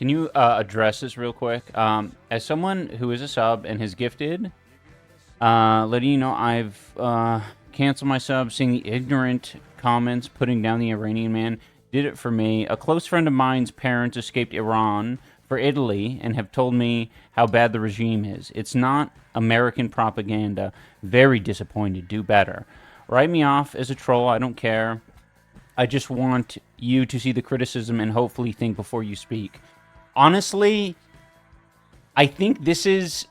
can you address this real quick? As someone who is a sub and has gifted, letting you know I've canceled my sub, seeing the ignorant comments putting down the Iranian man did it for me. A close friend of mine's parents escaped Iran for Italy and have told me how bad the regime is. It's not American propaganda. Very disappointed. Do better. Write me off as a troll. I don't care. I just want you to see the criticism and hopefully think before you speak. Honestly, I think this is...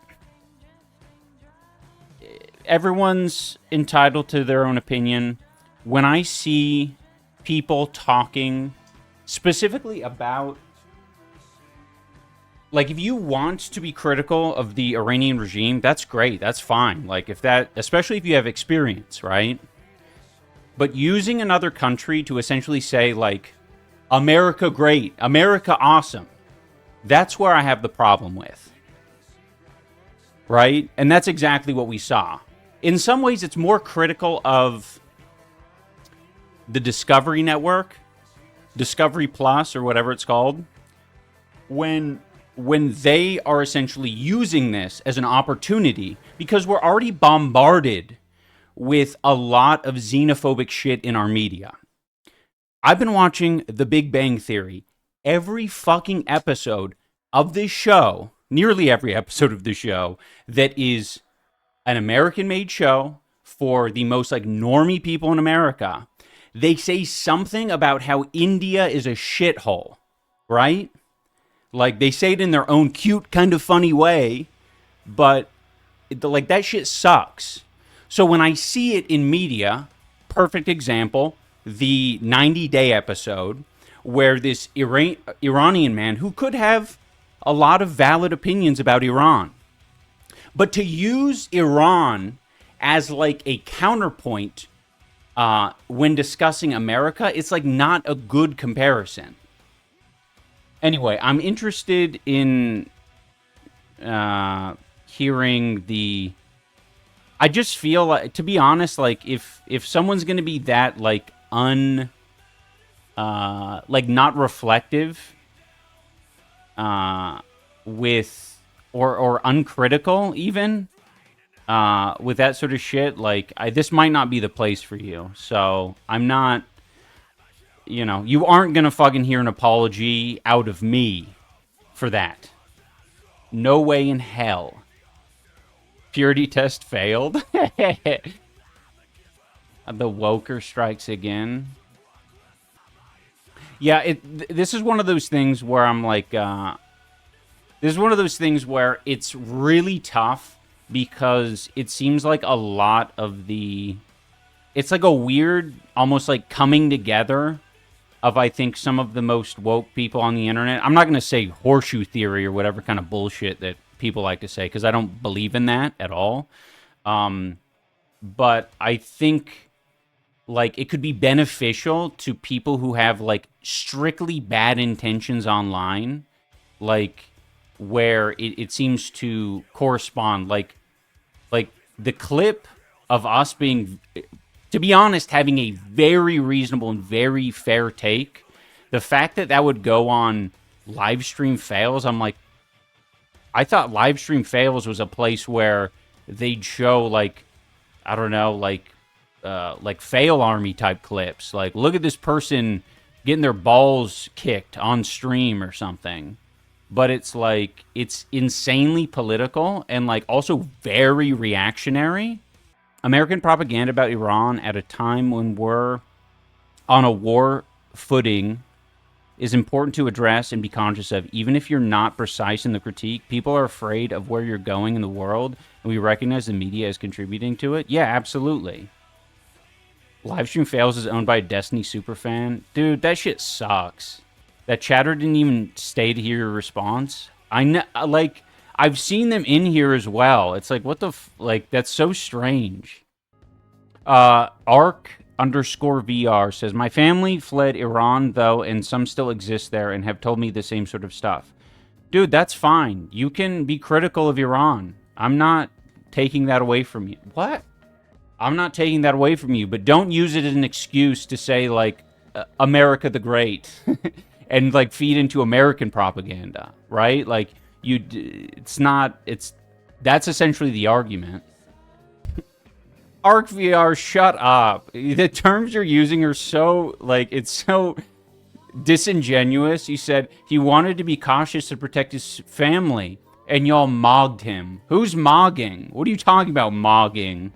Everyone's entitled to their own opinion. When I see people talking specifically about... Like, if you want to be critical of the Iranian regime, that's great. That's fine. Like, if that... Especially if you have experience, right? But using another country to essentially say, like, America great, America awesome, that's where I have the problem with. Right? And that's exactly what we saw. In some ways, it's more critical of the Discovery Network, Discovery Plus, or whatever it's called, when they are essentially using this as an opportunity, because we're already bombarded with a lot of xenophobic shit in our media. I've been watching The Big Bang Theory. Every fucking episode of this show, nearly every episode of the show, that is an American-made show for the most, like, normie people in America, they say something about how India is a shithole, right? Like, they say it in their own cute, kind of funny way, but, like, that shit sucks. So when I see it in media, perfect example, the 90-day episode, where this Iranian man, who could have a lot of valid opinions about Iran, but to use Iran as, like, a counterpoint when discussing America, it's, like, not a good comparison. Anyway, I'm interested in hearing the... I just feel like, to be honest, like, if someone's going to be that, like, like, not reflective with, or uncritical even, with that sort of shit, like, this might not be the place for you. So, I'm not, you know, you aren't going to fucking hear an apology out of me for that. No way in hell. Purity test failed. The woker strikes again. Yeah, this is one of those things where I'm like, this is one of those things where it's really tough because it seems like a lot of the... It's like a weird, almost like coming together of, I think, some of the most woke people on the internet. I'm not going to say horseshoe theory or whatever kind of bullshit that people like to say, because I don't believe in that at all. But I think, like, it could be beneficial to people who have, like, strictly bad intentions online, like, where it seems to correspond. Like the clip of us being, to be honest, having a very reasonable and very fair take, the fact that that would go on Livestream Fails, I'm like, I thought Livestream Fails was a place where they'd show, like, I don't know, like fail army type clips. Like, look at this person getting their balls kicked on stream or something. But it's like, it's insanely political and, like, also very reactionary. American propaganda about Iran at a time when we're on a war footing is important to address and be conscious of. Even if you're not precise in the critique, people are afraid of where you're going in the world, and we recognize the media is contributing to it. Yeah, absolutely. Livestream Fails is owned by a Destiny superfan. Dude, that shit sucks. That chatter didn't even stay to hear your response. I know, like, I've seen them in here as well. It's like, what the like, that's so strange. Arc_VR says, my family fled Iran, though, and some still exist there and have told me the same sort of stuff. Dude, that's fine. You can be critical of Iran. I'm not taking that away from you. What? I'm not taking that away from you, but don't use it as an excuse to say, like, America the Great. and like feed into American propaganda, right? Like it's not, it's, that's essentially the argument. Arc VR, shut up. The terms you're using are so, like, it's so disingenuous. He said he wanted to be cautious to protect his family, and y'all mogged him. Who's mogging? What are you talking about, mogging?